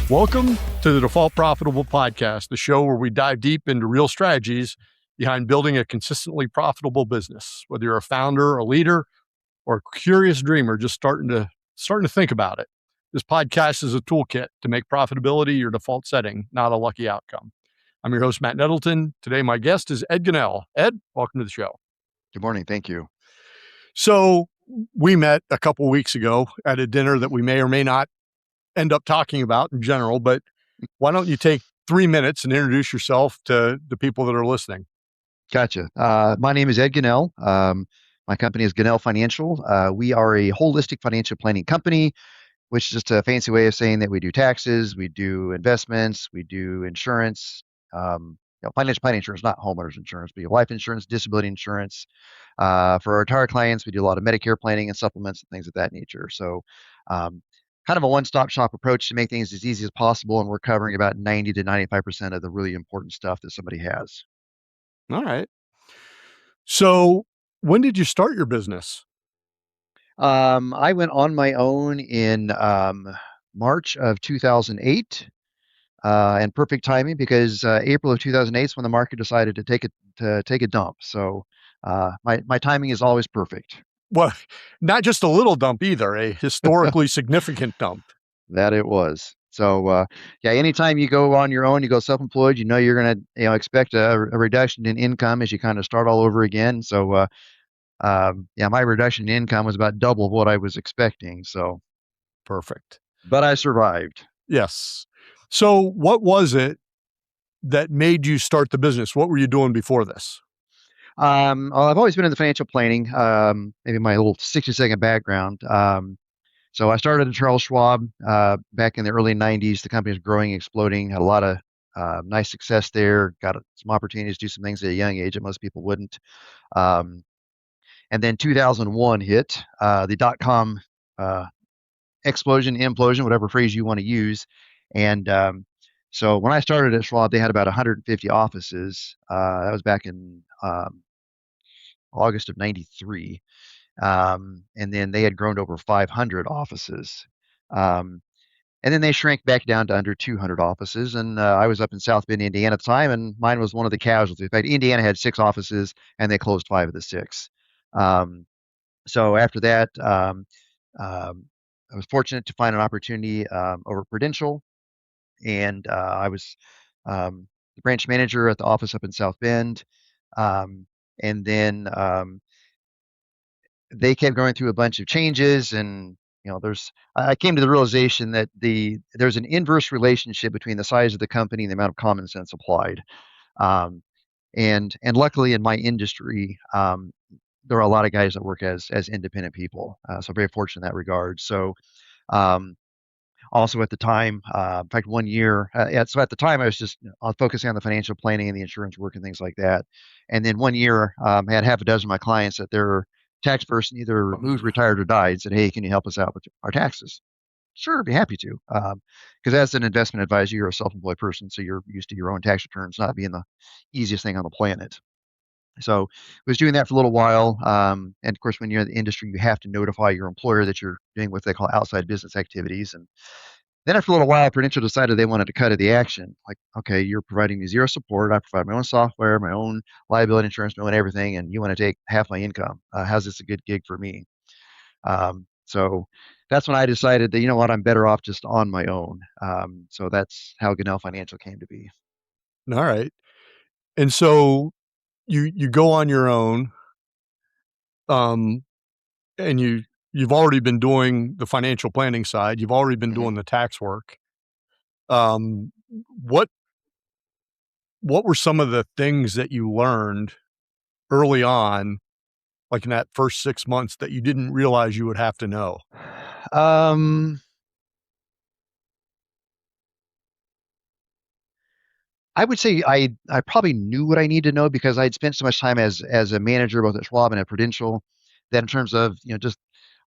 Welcome to the Default Profitable Podcast, the show where we dive deep into real strategies behind building a consistently profitable business. Whether you're a founder, a leader, or a curious dreamer just starting to think about it, this podcast is a toolkit to make profitability your default setting, not a lucky outcome. I'm your host, Matt Nettleton. Today, my guest is Ed Gunnell. Ed, welcome to the show. Good morning. Thank you. So we met a couple weeks ago at a dinner that we may or may not end up talking about in general, but why don't you take 3 minutes and introduce yourself to the people that are listening? Gotcha. My name is Ed Gunnell. My company is Gunnell Financial. We are a holistic financial planning company, which is just a fancy way of saying that we do taxes, we do investments, we do insurance, financial planning insurance, not homeowners insurance, but life insurance, disability insurance. For our entire clients, we do a lot of Medicare planning and supplements and things of that nature. So kind of a one-stop shop approach to make things as easy as possible, and we're covering about 90 to 95% of the really important stuff that somebody has. All right. So when did you start your business? I went on my own in March of 2008, and perfect timing because April of 2008 is when the market decided to take a dump. So my timing is always perfect. Well, not just a little dump either, a historically significant dump. That it was. So anytime you go on your own, you go self-employed, you're going to expect a reduction in income as you kind of start all over again. So my reduction in income was about double what I was expecting. So perfect. But I survived. Yes. So what was it that made you start the business? What were you doing before this? Well, I've always been in the financial planning, maybe my little 60-second background. So I started at Charles Schwab back in the early 90s. The company was growing, exploding, had a lot of nice success there, got some opportunities to do some things at a young age that most people wouldn't. And then 2001 hit, the dot-com explosion, implosion, whatever phrase you want to use. And so when I started at Schwab, they had about 150 offices. That was back in August of 93. And then they had grown to over 500 offices. And then they shrank back down to under 200 offices. And I was up in South Bend, Indiana at the time, and mine was one of the casualties. In fact, Indiana had 6 offices, and they closed 5 of the 6. So after that, I was fortunate to find an opportunity over Prudential, and I was the branch manager at the office up in South Bend. And then they kept going through a bunch of changes, and I came to the realization that there's an inverse relationship between the size of the company and the amount of common sense applied. And luckily in my industry, there are a lot of guys that work as independent people. So very fortunate in that regard. So also at the time, in fact, 1 year, so at the time I was just focusing on the financial planning and the insurance work and things like that. And then 1 year, I had half a dozen of my clients that their tax person either moved, retired, or died, and said, "Hey, can you help us out with our taxes?" Sure, I'd be happy to. Because as an investment advisor, you're a self-employed person, so you're used to your own tax returns not being the easiest thing on the planet. So I was doing that for a little while. And of course, when you're in the industry, you have to notify your employer that you're doing what they call outside business activities. And then after a little while, Prudential decided they wanted to cut of the action. Like, okay, you're providing me zero support. I provide my own software, my own liability insurance, my own everything, and you want to take half my income. How's this a good gig for me? So that's when I decided that, you know what, I'm better off just on my own. So that's how Gunnell Financial came to be. All right. And so you go on your own, and you've already been doing the financial planning side. You've already been doing the tax work. What were some of the things that you learned early on, like in that first 6 months, that you didn't realize you would have to know? I would say I probably knew what I needed to know because I'd spent so much time as a manager both at Schwab and at Prudential that in terms of just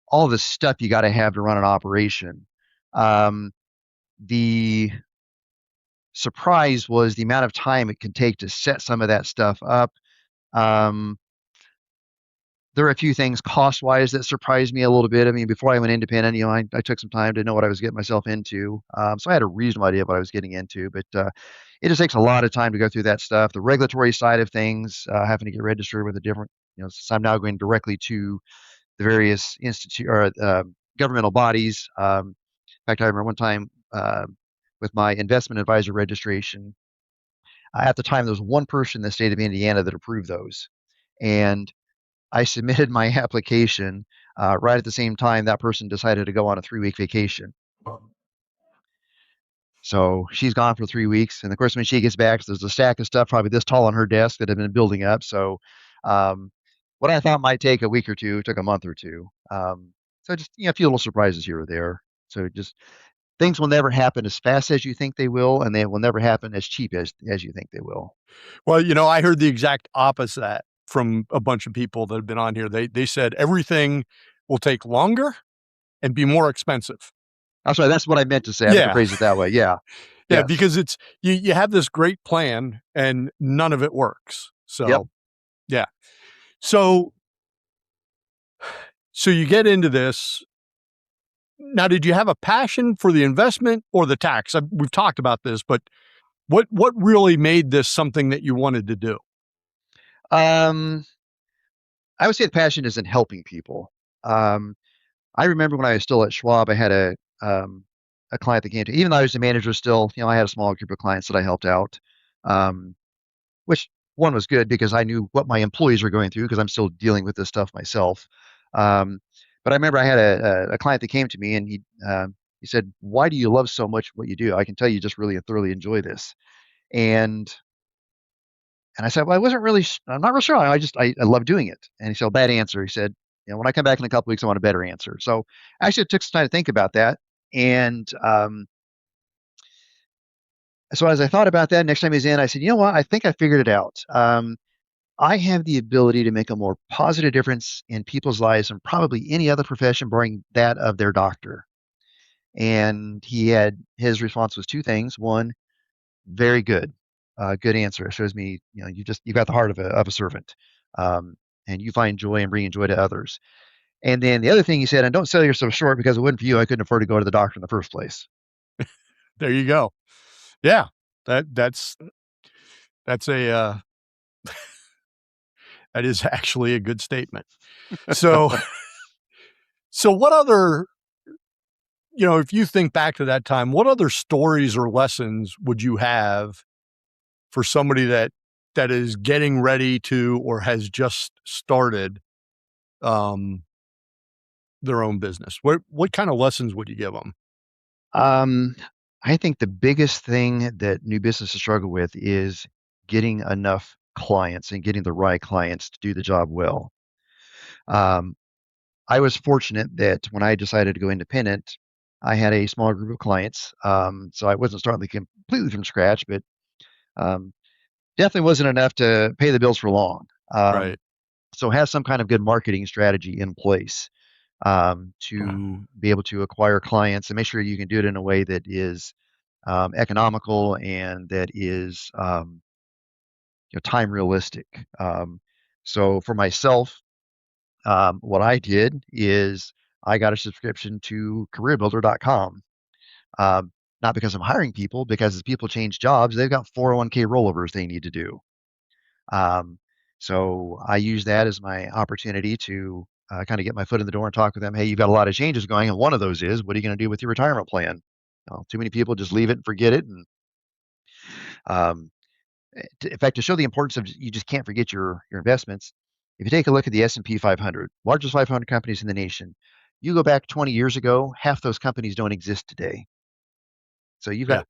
all the stuff you got to have to run an operation. The surprise was the amount of time it can take to set some of that stuff up. There's there are a few things cost wise that surprised me a little bit. I mean, before I went independent, I took some time to know what I was getting myself into. So I had a reasonable idea of what I was getting into, but it just takes a lot of time to go through that stuff. The regulatory side of things, having to get registered with a different, since I'm now going directly to the various institute or governmental bodies. In fact, I remember one time with my investment advisor registration. At the time, there was one person in the state of Indiana that approved those, and I submitted my application right at the same time that person decided to go on a 3-week vacation. So she's gone for 3 weeks, and of course, when she gets back, there's a stack of stuff probably this tall on her desk that had been building up. So, um, what I thought might take a week or two took a month or two. So just a few little surprises here or there. So just things will never happen as fast as you think they will, and they will never happen as cheap as you think they will. Well, I heard the exact opposite from a bunch of people that have been on here. They said everything will take longer and be more expensive. I'm sorry, that's what I meant to say. I meant to Yeah. phrase it that way. Yeah. Yeah, Yes. because it's you have this great plan and none of it works. So, Yep. yeah. So you get into this. Now, did you have a passion for the investment or the tax? We've talked about this, but what really made this something that you wanted to do? Um, I would say the passion is in helping people. Um, I remember when I was still at Schwab, I had a client that came to, even though I was the manager still, I had a small group of clients that I helped out, um, which one was good because I knew what my employees were going through because I'm still dealing with this stuff myself. Um, but I remember I had a client that came to me and he said, "Why do you love so much what you do? I can tell you just really thoroughly enjoy this." And and I said, "Well, I'm not real sure. I love doing it." And he said, "Bad answer." He said, "When I come back in a couple weeks, I want a better answer." So I actually took some time to think about that. And so as I thought about that, next time he's in, I said, "You know what? I think I figured it out. I have the ability to make a more positive difference in people's lives than probably any other profession, barring that of their doctor." And his response was two things. One, very good. Good answer. It shows me, you got the heart of a servant, um, and you find joy and bring joy to others. And then the other thing he said, and don't sell yourself short because if it wasn't for you, I couldn't afford to go to the doctor in the first place. There you go. Yeah, that's a that is actually a good statement. So, what other, if you think back to that time, what other stories or lessons would you have for somebody that is getting ready to or has just started um, their own business? What kind of lessons would you give them? Um, I think the biggest thing that new businesses struggle with is getting enough clients and getting the right clients to do the job well. Um, I was fortunate that when I decided to go independent, I had a small group of clients. So I wasn't starting completely from scratch, but um, definitely wasn't enough to pay the bills for long. Um, Right. so have some kind of good marketing strategy in place to be able to acquire clients and make sure you can do it in a way that is economical and that is time realistic. So for myself, what I did is I got a subscription to careerbuilder.com. Um, Not because I'm hiring people, because as people change jobs, they've got 401k rollovers they need to do. Um, so I use that as my opportunity to kind of get my foot in the door and talk with them. Hey, you've got a lot of changes going, and one of those is, what are you going to do with your retirement plan? Too many people just leave it and forget it. And um, in fact, to show the importance of, you just can't forget your investments. If you take a look at the S&P 500, largest 500 companies in the nation, you go back 20 years ago, half those companies don't exist today. So you've Yeah. got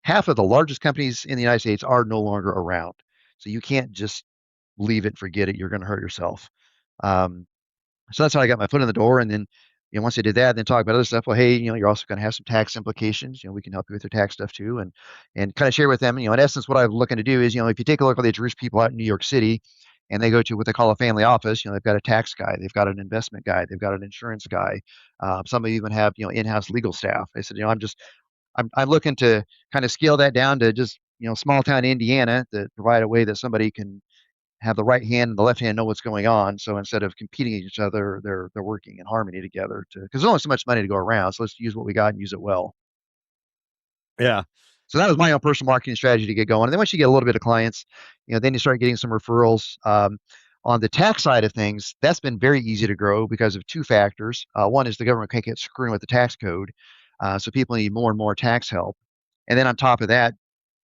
half of the largest companies in the United States are no longer around. So you can't just leave it, forget it. You're going to hurt yourself. Um, so that's how I got my foot in the door. And then, once I did that, then talk about other stuff. Well, hey, you're also going to have some tax implications. We can help you with your tax stuff too, and kind of share with them. In essence, what I'm looking to do is, if you take a look at the rich people out in New York City, and they go to what they call a family office, they've got a tax guy, they've got an investment guy, they've got an insurance guy. Some of them even have in-house legal staff. I said, I'm looking to kind of scale that down to just small town Indiana to provide a way that somebody can have the right hand and the left hand know what's going on. So instead of competing against each other, they're working in harmony together because there's only so much money to go around. So let's use what we got and use it well. Yeah. So that was my own personal marketing strategy to get going. And then once you get a little bit of clients, then you start getting some referrals. On the tax side of things, that's been very easy to grow because of two factors. One is the government can't get screwing with the tax code, so people need more and more tax help. And then on top of that,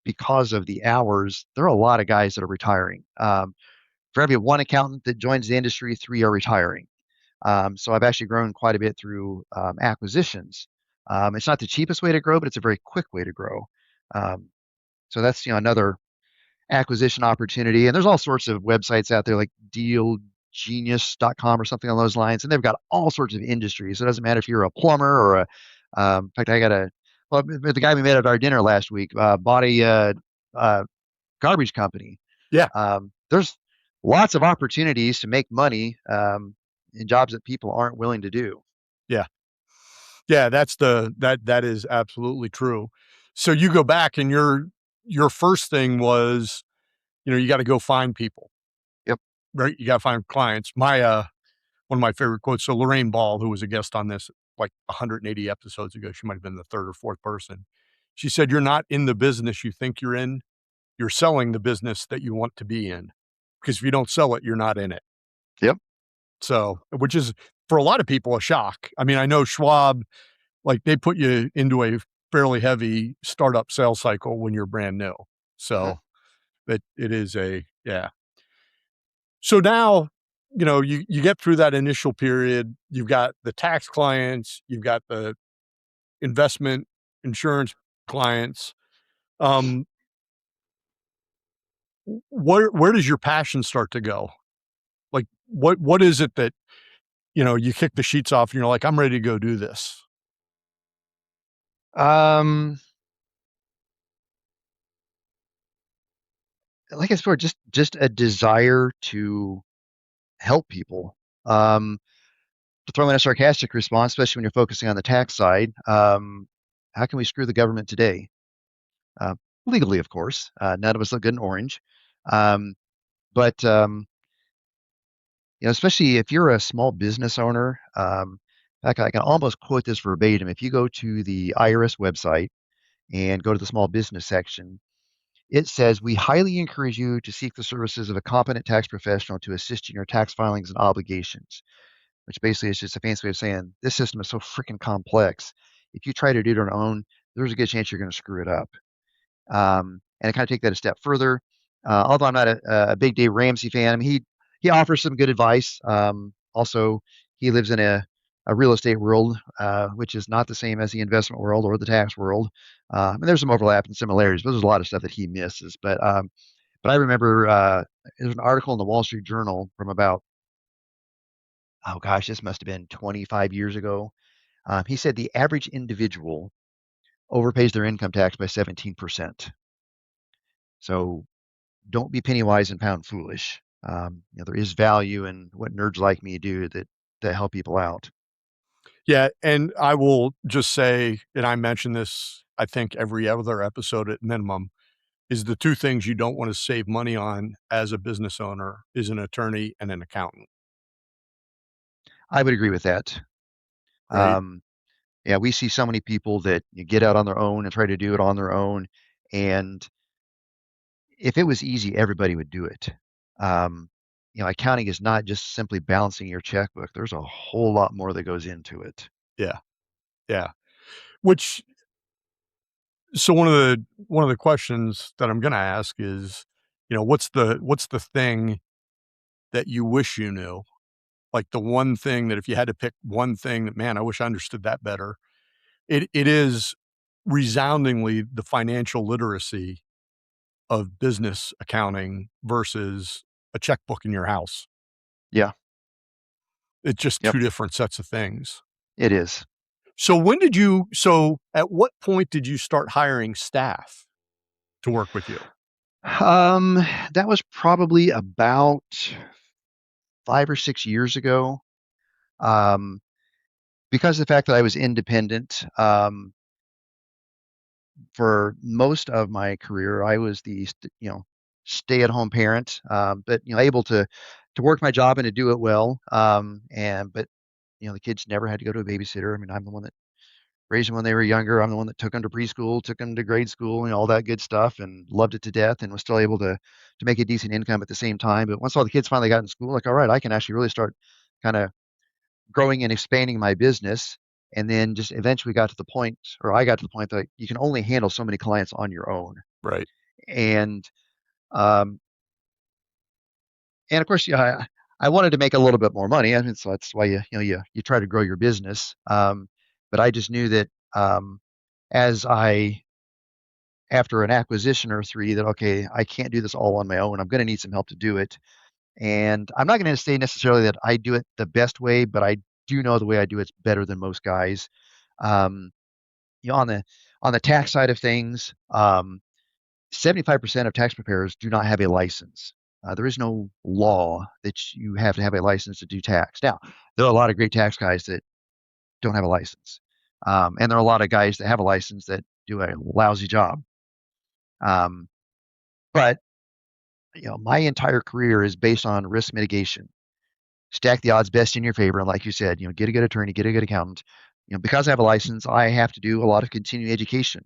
because of the hours, there are a lot of guys that are retiring. For every one accountant that joins the industry, three are retiring. So I've actually grown quite a bit through acquisitions. It's not the cheapest way to grow, but it's a very quick way to grow. Um, so that's another acquisition opportunity. And there's all sorts of websites out there like dealgenius.com or something on those lines, and they've got all sorts of industries. So it doesn't matter if you're a plumber or in fact, I got well, the guy we met at our dinner last week bought a garbage company. Yeah. There's lots of opportunities to make money in jobs that people aren't willing to do. Yeah. Yeah. That is absolutely true. So you go back and your first thing was, you got to go find people, Yep. right? You got to find clients. One of my favorite quotes. So Lorraine Ball, who was a guest on this like 180 episodes ago, she might have been the third or fourth person. She said, "You're not in the business you think you're in. You're selling the business that you want to be in. Because if you don't sell it, you're not in it." Yep. So, which is for a lot of people a shock. I mean, I know Schwab, like they put you into a fairly heavy startup sales cycle when you're brand new. Mhm. So that it is yeah. So now, you get through that initial period, you've got the tax clients, you've got the investment insurance clients. Um, where does your passion start to go? Like what is it that, you kick the sheets off and you're like, I'm ready to go do this? Um, like I said, just a desire to help people. To throw in a sarcastic response, especially when you're focusing on the tax side, how can we screw the government today? Uh, Legally, of course. None of us look good in orange. Um, but especially if you're a small business owner, I can almost quote this verbatim. If you go to the IRS website and go to the small business section, it says, "We highly encourage you to seek the services of a competent tax professional to assist you in your tax filings and obligations," which basically is just a fancy way of saying this system is so freaking complex. If you try to do it on your own, there's a good chance you're going to screw it up. And I kind of take that a step further. Although I'm not a big Dave Ramsey fan, I mean, he offers some good advice. Also, he lives in a real estate world, which is not the same as the investment world or the tax world. And there's some overlap and similarities, but there's a lot of stuff that he misses. But I remember there's an article in the Wall Street Journal from about, oh gosh, this must have been 25 years ago. He said the average individual overpays their income tax by 17%. So don't be penny wise and pound foolish. There is value in what nerds like me do that help people out. Yeah, and I will just say, and I mention this, I think every other episode at minimum, is the two things you don't want to save money on as a business owner is an attorney and an accountant, I would agree with that. right? Um, yeah, we see so many people that you get out on their own and try to do it on their own. And if it was easy, everybody would do it. Um, accounting is not just simply balancing your checkbook. There's a whole lot more that goes into it. Yeah, yeah. Which so one of the questions that I'm gonna ask is, what's the thing that you wish you knew? Like the one thing that if you had to pick one thing that, man, I wish I understood that better. It is resoundingly the financial literacy of business accounting versus a checkbook in your house. Yeah, It's just yep, two different sets of things. it is. So at what point did you start hiring staff to work with you? Um, that was probably about 5 or 6 years ago. Um, because of the fact that I was independent, for most of my career, I was stay-at-home parent, but able to work my job and to do it well. And but the kids never had to go to a babysitter. I mean, I'm the one that raised them when they were younger. I'm the one that took them to preschool, took them to grade school, and all that good stuff, and loved it to death, and was still able to make a decent income at the same time. But once all the kids finally got in school, like, all right, I can actually really start kind of growing and expanding my business. And then just eventually got to the point, or I got to the point that you can only handle so many clients on your own. Right. And um, and of course, yeah, I wanted to make a little bit more money. I mean, so that's why you try to grow your business. But I just knew that as I after an acquisition or three that okay, I can't do this all on my own. I'm going to need some help to do it. And I'm not going to say necessarily that I do it the best way, but I do know the way I do it's better than most guys. Um, on the tax side of things, 75% of tax preparers do not have a license. There is no law that you have to have a license to do tax. Now, there are a lot of great tax guys that don't have a license, and there are a lot of guys that have a license that do a lousy job. Um, but my entire career is based on risk mitigation. Stack the odds best in your favor, and like you said, get a good attorney, get a good accountant. Because I have a license, I have to do a lot of continuing education.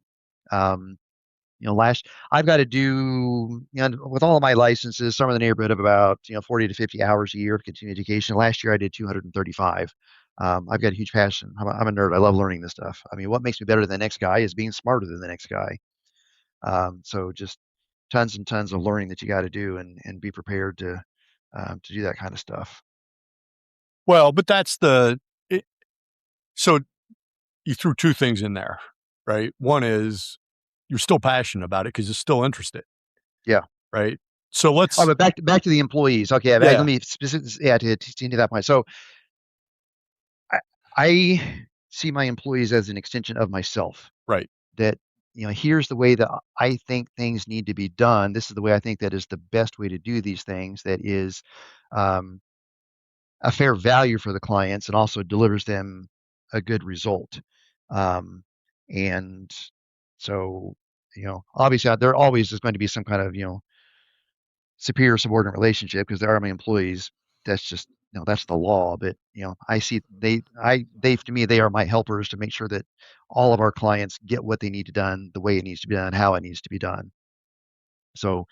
Um, last I've got to do, with all of my licenses, somewhere in the neighborhood of about 40 to 50 hours a year of continuing education. Last year I did 235. I've got a huge passion. I'm a nerd. I love learning this stuff. I mean, what makes me better than the next guy is being smarter than the next guy. So just tons and tons of learning that you got to do and be prepared to do that kind of stuff. Well, but that's so you threw two things in there, right? One is you're still passionate about it because you're still interested, Yeah. right? So Oh, let's, but back to the employees. Okay, let yeah, me yeah, to that point. So I, I see my employees as an extension of myself. right. That here's the way that I think things need to be done. This is the way I think that is the best way to do these things. That is um, a fair value for the clients and also delivers them a good result. Um, and so obviously there always is going to be some kind of superior subordinate relationship because they are my employees. That's just that's the law. But I see they to me they are my helpers to make sure that all of our clients get what they need to done the way it needs to be done, how it needs to be done. So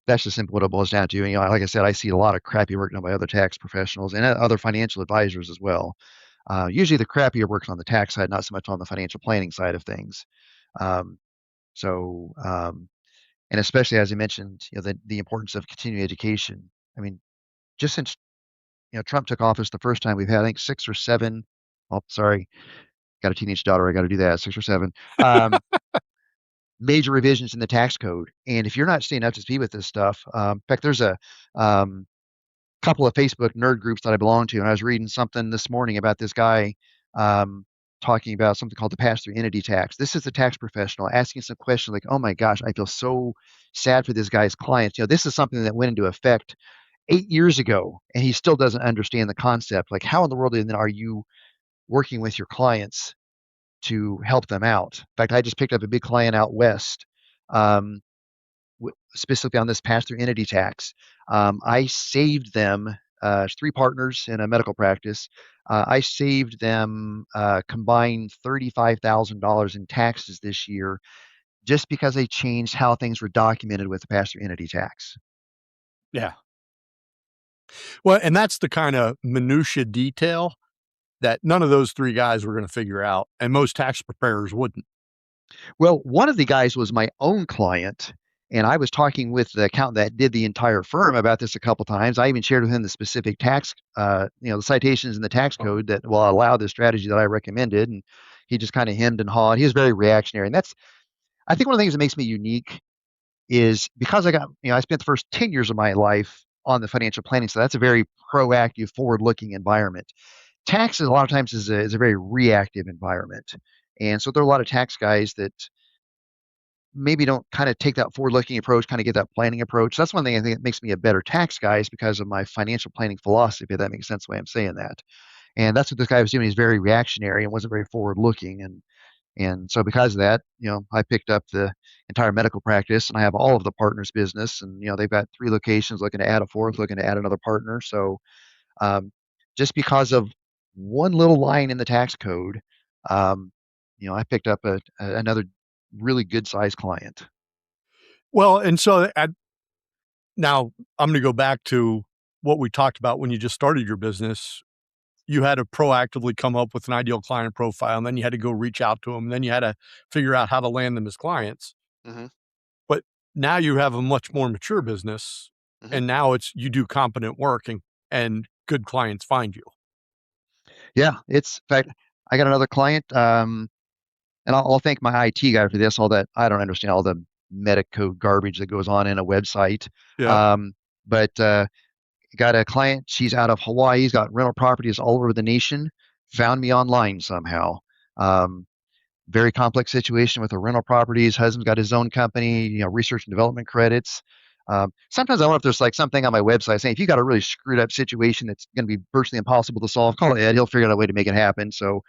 that's just simply what it boils down to. And, like I said, I see a lot of crappy work done by other tax professionals and other financial advisors as well. Usually the crappier work's on the tax side, not so much on the financial planning side of things. Um, so and especially as I mentioned, the importance of continuing education. I mean, just since Trump took office the first time, we've had I think six or seven. Oh, sorry, got a teenage daughter. I got to do that. Six or seven major revisions in the tax code. And if you're not staying up to speed with this stuff, in fact, there's a um, couple of Facebook nerd groups that I belong to, and I was reading something this morning about this guy um, talking about something called the pass-through entity tax. This is a tax professional asking some question like, "Oh my gosh, I feel so sad for this guy's clients. This is something that went into effect 8 years ago, and he still doesn't understand the concept. Like, how in the world then are you working with your clients to help them out?" In fact, I just picked up a big client out west. Um, Specifically on this pass-through entity tax. I saved them three partners in a medical practice. I saved them combined $35,000 in taxes this year just because they changed how things were documented with the pass-through entity tax. Yeah. Well, and that's the kind of minutia detail that none of those three guys were going to figure out, and most tax preparers wouldn't. Well, one of the guys was my own client, and I was talking with the accountant that did the entire firm about this a couple times. I even shared with him the specific tax, the citations in the tax code that will allow the strategy that I recommended, and he just kind of hemmed and hawed. He was very reactionary, and that's I think one of the things that makes me unique is because I spent the first 10 years of my life on the financial planning, so that's a very proactive, forward-looking environment. Taxes a lot of times is a very reactive environment, and so there are a lot of tax guys that maybe don't kind of take that forward-looking approach, kind of get that planning approach. That's one thing I think that makes me a better tax guy is because of my financial planning philosophy. If that makes sense the way I'm saying that. And that's what this guy was doing. He's very reactionary and wasn't very forward-looking. And so because of that, I picked up the entire medical practice, and I have all of the partners business, and they've got 3 locations, looking to add a fourth, looking to add another partner. So um, just because of one little line in the tax code, um, I picked up another really good sized client. Well, and so now I'm going to go back to what we talked about when you just started your business. You had to proactively come up with an ideal client profile, and then you had to go reach out to them. And then you had to figure out how to land them as clients. Hmm. But now you have a much more mature business, Hmm. and now it's you do competent work and good clients find you. Yeah, it's in fact, I got another client, and I'll thank my IT guy for this. All that I don't understand all the meta code garbage that goes on in a website. Yep. But got a client. She's out of Hawaii. He's got rental properties all over the nation. Found me online somehow. Um, Very complex situation with her rental properties. Husband's got his own company, research and development credits. Sometimes I wonder if there's like something on my website saying if you got a really screwed up situation that's going to be virtually impossible to solve, call Ed. He'll figure out a way to make it happen. So,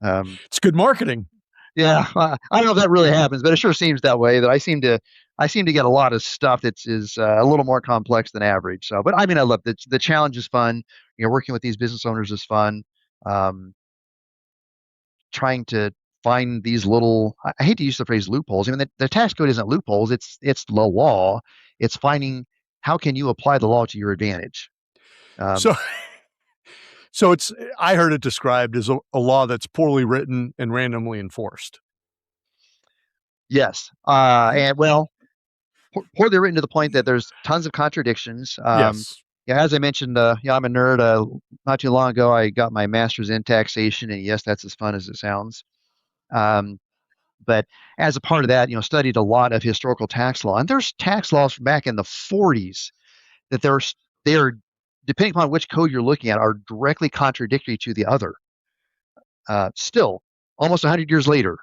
um, It's good marketing. yeah, I don't know if that really happens, but it sure seems that way. That I seem to get a lot of stuff that's is a little more complex than average. So, but I mean, I love the challenge is fun. Working with these business owners is fun. Um, Trying to find these little, I hate to use the phrase loopholes. I mean, the tax code isn't loopholes. It's the law. It's finding how can you apply the law to your advantage. So, Um, so it's I heard it described as a law that's poorly written and randomly enforced. yes, and well, poorly written to the point that there's tons of contradictions. Yes. Yeah, as I mentioned, yeah, I'm a nerd. Not too long ago, I got my master's in taxation, and yes, that's as fun as it sounds. Um, but as a part of that, studied a lot of historical tax law, and there's tax laws from back in the 40s that they are, depending upon which code you're looking at, are directly contradictory to the other. Still, almost 100 years later.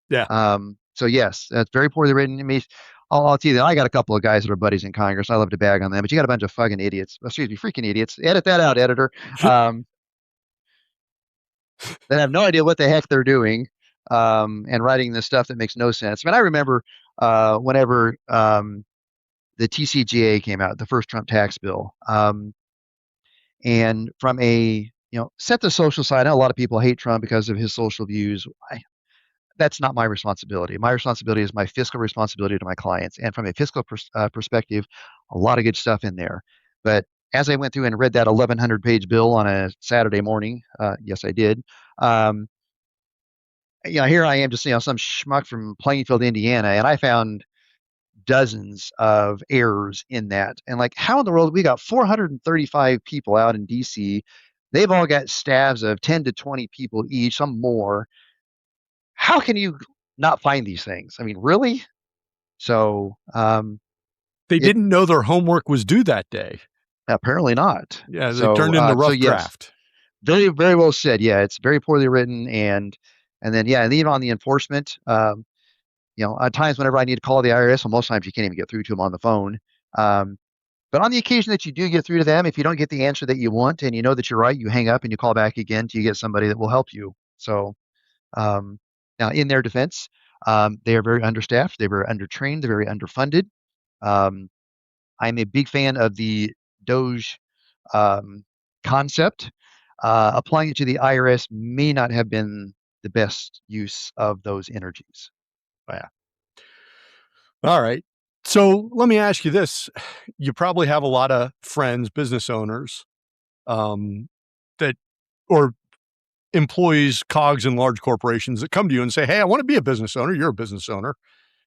Yeah. So yes, that's very poorly written. I mean, I'll tell you that I got a couple of guys that are buddies in Congress. I love to bag on them, but you got a bunch of fucking idiots. Excuse me, freaking idiots. Edit that out, editor. Um, that have no idea what the heck they're doing, and writing this stuff that makes no sense. I mean, I remember whenever the TCJA came out, the first Trump tax bill. And from a, set the social side, I know a lot of people hate Trump because of his social views. That's not my responsibility. My responsibility is my fiscal responsibility to my clients. And from a fiscal perspective, a lot of good stuff in there. But as I went through and read that 1,100-page bill on a Saturday morning, yes, I did. Um, Here I am, just some schmuck from Plainfield, Indiana, and I found dozens of errors in that. And like, how in the world we got 435 people out in DC? They've all got staffs of 10 to 20 people each, some more. How can you not find these things? I mean, really? So They it didn't know their homework was due that day. apparently not. Yeah, they So turned in the so rough yes, draft. very very well said. Yeah, it's very poorly written, and then yeah, and even on the enforcement, at times whenever I need to call the IRS, well, most times you can't even get through to them on the phone. Um, But on the occasion that you do get through to them, if you don't get the answer that you want and you know that you're right, you hang up and you call back again till you get somebody that will help you. So um, now, in their defense, they are very understaffed, they're very undertrained, they're very underfunded. Um, I'm a big fan of the Doge um, concept. Applying it to the IRS may not have been the best use of those energies. Yeah. All right. So let me ask you this. You probably have a lot of friends, business owners, um, that or employees, cogs in large corporations that come to you and say, "Hey, I want to be a business owner. You're a business owner.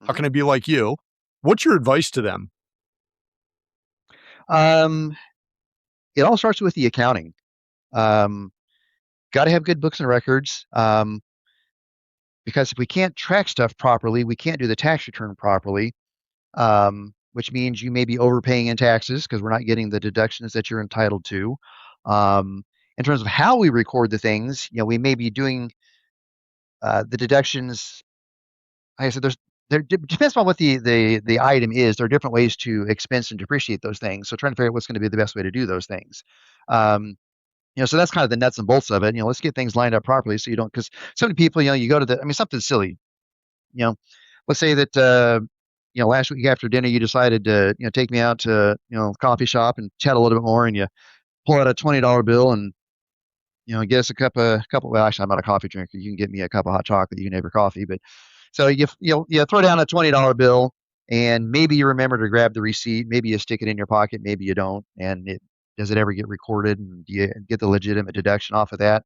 How Mhm. can I be like you?" What's your advice to them? Um, it all starts with the accounting. Um, Got to have good books and records. Because if we can't track stuff properly, we can't do the tax return properly, which means you may be overpaying in taxes because we're not getting the deductions that you're entitled to. In terms of how we record the things, we may be doing the deductions. Like I said, there depends on what the item is. There are different ways to expense and depreciate those things. So trying to figure out what's going to be the best way to do those things. Um, So that's kind of the nuts and bolts of it. Let's get things lined up properly so you don't, because so many people, you go to I mean, something silly, you know, let's say that, last week after dinner, you decided to, take me out to, coffee shop and chat a little bit more, and you pull out a $20 bill and, get us well, actually, I'm not a coffee drinker. You can get me a cup of hot chocolate. You can have your coffee, but so you throw down a $20 bill, and maybe you remember to grab the receipt. Maybe you stick it in your pocket. Maybe you don't. And does it ever get recorded? And do you get the legitimate deduction off of that?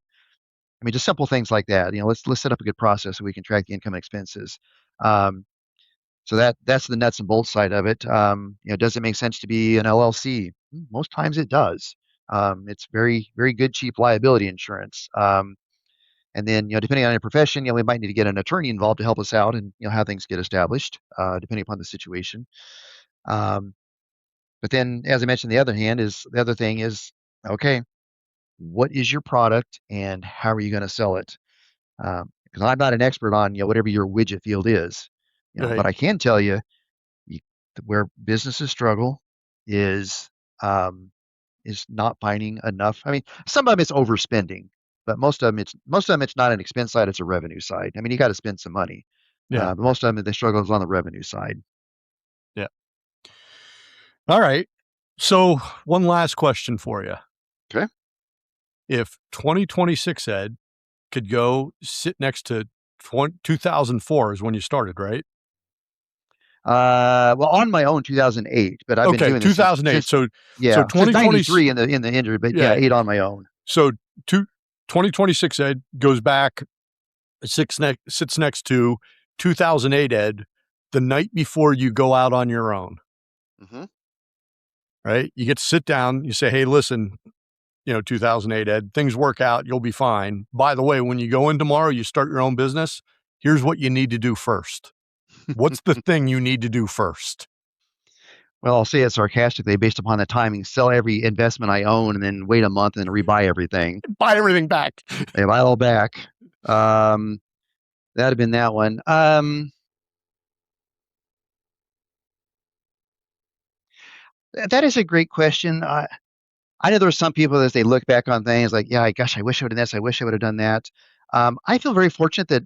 I mean, just simple things like that. Let's set up a good process so we can track the income and expenses. Um, so that's the nuts and bolts side of it. Does it make sense to be an LLC? Most times it does. It's very, very good, cheap liability insurance. And then, depending on your profession, we might need to get an attorney involved to help us out and, how things get established, depending upon the situation. Um, but then, as I mentioned, the other thing is, okay, what is your product and how are you going to sell it? Because I'm not an expert on, whatever your widget field is, but Right. I can tell you, you where businesses struggle is um, is not finding enough. I mean, some of them it's overspending, but most of them it's not an expense side; it's a revenue side. I mean, you got to spend some money, Yeah. but most of them the struggle is on the revenue side. Yeah. All right. So, one last question for you. Okay. If 2026 Ed could go sit next to 2004 is when you started, right? Well, on my own, 2008, but I've been Okay, doing this since 2008. So since 2020 '93 in the injury, but yeah, yeah. eight on my own. So two, 2026 Ed goes back sits next to 2008 Ed the night before you go out on your own, Hmm. right? You get to sit down, you say, "Hey, listen, 2008 Ed, things work out, you'll be fine. By the way, when you go in tomorrow, you start your own business, here's what you need to do first." What's the thing you need to do first? Well, I'll say it sarcastically, based upon the timing. Sell every investment I own, and then wait a month and rebuy everything. Buy everything back. They buy it all back. Um, That'd have been that one. That is a great question. I know there are some people as they look back on things like, yeah, gosh, I wish I would have done this. I wish I would have done that. I feel very fortunate that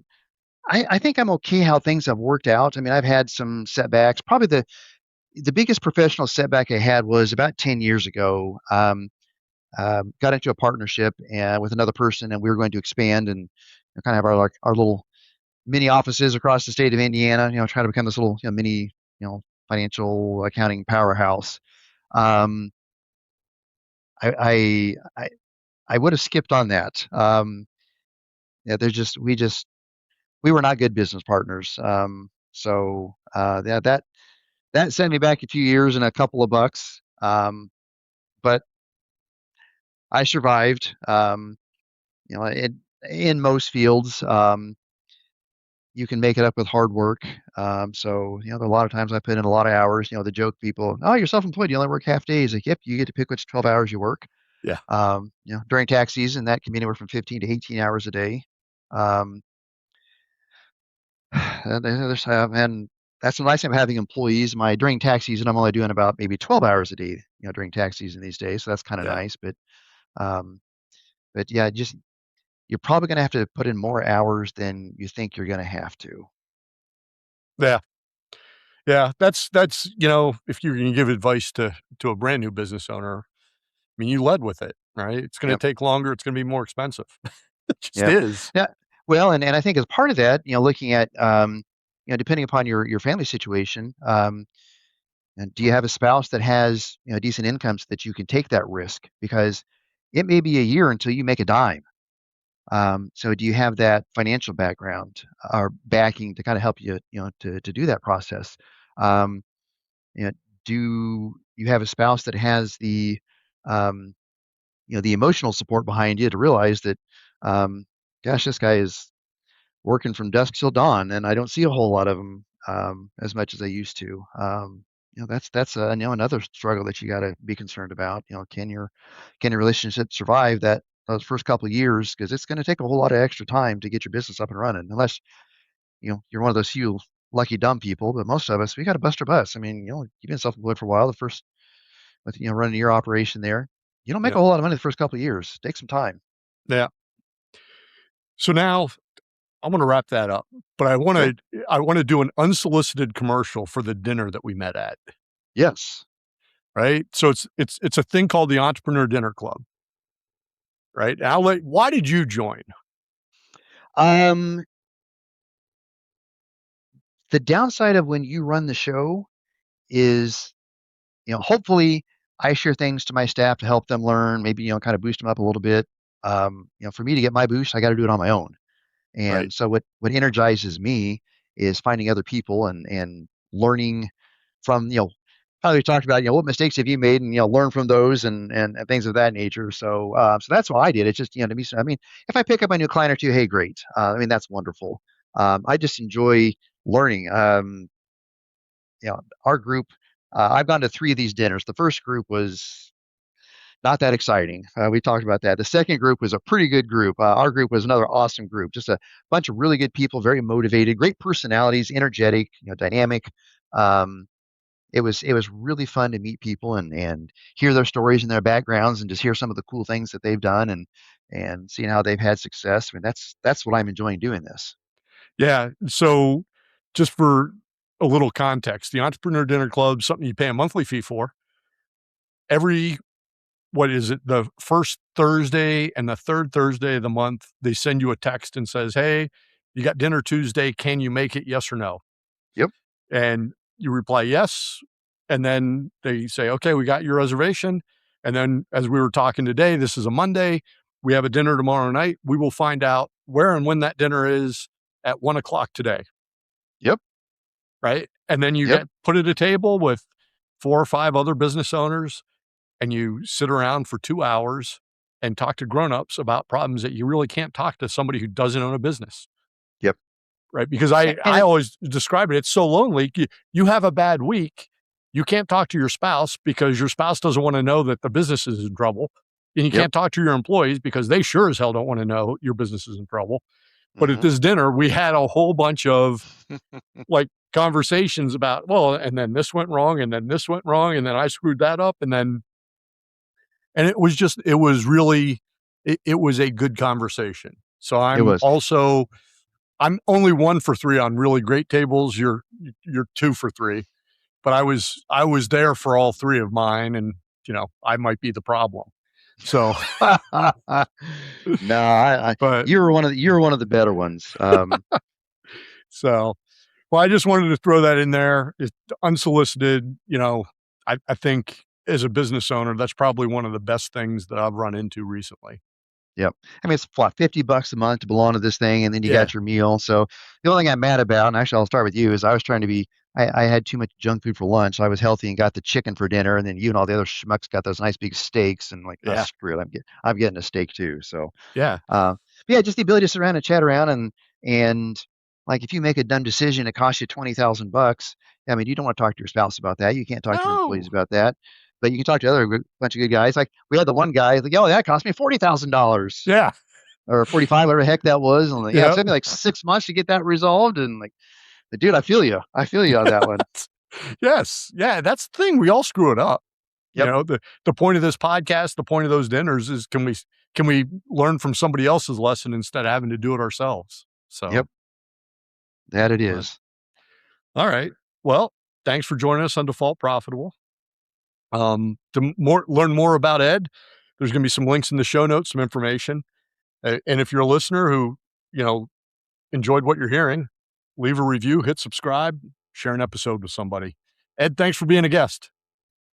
I think I'm okay how things have worked out. I mean, I've had some setbacks. Probably the biggest professional setback I had was about 10 years ago. Got into a partnership with another person, and we were going to expand and kind of have our little mini offices across the state of Indiana. Try to become this little mini financial accounting powerhouse. Um, I, I I I would have skipped on that. Yeah, we were not good business partners. Yeah, that sent me back a few years and a couple of bucks. But I survived. In most fields, you can make it up with hard work. There are a lot of times I put in a lot of hours. The joke people, oh, you're self-employed, you only work half days. Like, yep, you get to pick which 12 hours you work. Yeah. During tax season, that can be anywhere from 15 to 18 hours a day. Um, and that's the nice thing about having employees. During tax season, I'm only doing about maybe 12 hours a day, during tax season these days. So that's kind of Yeah. nice. Um, but yeah, just you're probably going to have to put in more hours than you think you're going to have to. Yeah. Yeah. That's if you're gonna give advice to a brand new business owner, I mean, you led with it, right? It's gonna Yep. take longer, it's gonna be more expensive. It just Yep. is. Yeah. Well, and I think as part of that, looking at, depending upon your family situation, and do you have a spouse that has, decent income so that you can take that risk? Because it may be a year until you make a dime. So do you have that financial background or backing to kind of help you, to do that process? Um, you know, do you have a spouse that has um, the emotional support behind you to realize that, um, gosh, this guy is working from dusk till dawn, and I don't see a whole lot of them as much as I used to. That's another struggle that you got to be concerned about. Can your relationship survive those first couple of years? Because it's going to take a whole lot of extra time to get your business up and running, unless you're one of those few lucky dumb people. But most of us, we got to bust our butts. I mean, you've been self-employed for a while. The first with running your operation there. You don't make Yeah. a whole lot of money the first couple of years. Take some time. Yeah. So now I'm going to wrap that up, but I want Okay. to do an unsolicited commercial for the dinner that we met at. Yes. Right. So it's a thing called the Entrepreneur Dinner Club. Right. Now, why did you join? Um, the downside of when you run the show is, hopefully I share things to my staff to help them learn, maybe, kind of boost them up a little bit. For me to get my boost, I got to do it on my own. Right. And so what energizes me is finding other people and learning from, how we talked about, what mistakes have you made and, learn from those and things of that nature. So that's why I did. It's just, to me, so, I mean, if I pick up a new client or two, hey, great. That's wonderful. I just enjoy learning. Our group, I've gone to 3 of these dinners. The first group was not that exciting. We talked about that. The second group was a pretty good group. Our group was another awesome group. Just a bunch of really good people, very motivated, great personalities, energetic, dynamic. Um, it was really fun to meet people and hear their stories and their backgrounds and just hear some of the cool things that they've done and seeing how they've had success. I mean, that's what I'm enjoying doing this. Yeah. So just for a little context, the Entrepreneur Dinner Club, something you pay a monthly fee for. Every what is it? The first Thursday and the third Thursday of the month, they send you a text and says, "Hey, you got dinner Tuesday. Can you make it? Yes or no?" Yep. And you reply yes. And then they say, "Okay, we got your reservation." And then as we were talking today, this is a Monday. We have a dinner tomorrow night. We will find out where and when that dinner is at 1:00 today. Yep. Right. And then you Yep. get put at a table with 4 or 5 other business owners and you sit around for 2 hours and talk to grown-ups about problems that you really can't talk to somebody who doesn't own a business, Yep. right? Because And, I and always describe it, it's so lonely. You have a bad week, you can't talk to your spouse because your spouse doesn't wanna know that the business is in trouble, and you yep. can't talk to your employees because they sure as hell don't wanna know your business is in trouble. But at Hmm. this dinner, we had a whole bunch of, like, conversations about, well, and then this went wrong, and then this went wrong, and then I screwed that up, and it was just it was really it was a good conversation. So It was. I'm only 1 for 3 on really great tables. You're 2 for 3, but I was there for all 3 of mine and, I might be the problem. So, No, I but you were one of the better ones. so well, I just wanted to throw that in there. It's unsolicited, I think as a business owner, that's probably one of the best things that I've run into recently. Yep. It's what, $50 a month to belong to this thing, and then you Yeah. got your meal. So the only thing I'm mad about, and actually I'll start with you, is I was trying to be. I had too much junk food for lunch. I was healthy and got the chicken for dinner, and then you and all the other schmucks got those nice big steaks, and like, oh, Yeah. screw it, I'm getting a steak too. So, Yeah. but yeah, just the ability to sit around and chat around and like if you make a dumb decision, it costs you $20,000. You don't want to talk to your spouse about that. You can't talk to your employees No. about that. But you can talk to bunch of good guys. Like we had the one guy, like, oh, that cost me $40,000 Yeah. or 45, whatever the heck that was. And like, yeah, it Yeah. took me like 6 months to get that resolved. And like, dude, I feel you. I feel you on that one. Yes. Yeah, that's the thing. We all screw it up. Yep. The point of this podcast, the point of those dinners is can we learn from somebody else's lesson instead of having to do it ourselves? So, Yep. That it uh, is. all right. Well, thanks for joining us on Default Profitable. Learn more about Ed, there's going to be some links in the show notes, some information. And if you're a listener who, you know, enjoyed what you're hearing, leave a review, hit subscribe, share an episode with somebody. Ed, thanks for being a guest.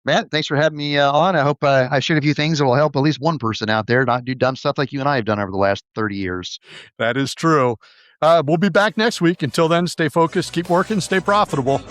Matt, thanks for having me on. I hope I shared a few things that will help at least one person out there not do dumb stuff like you and I have done over the last 30 years. That is true. We'll be back next week. Until then, stay focused, keep working, stay profitable.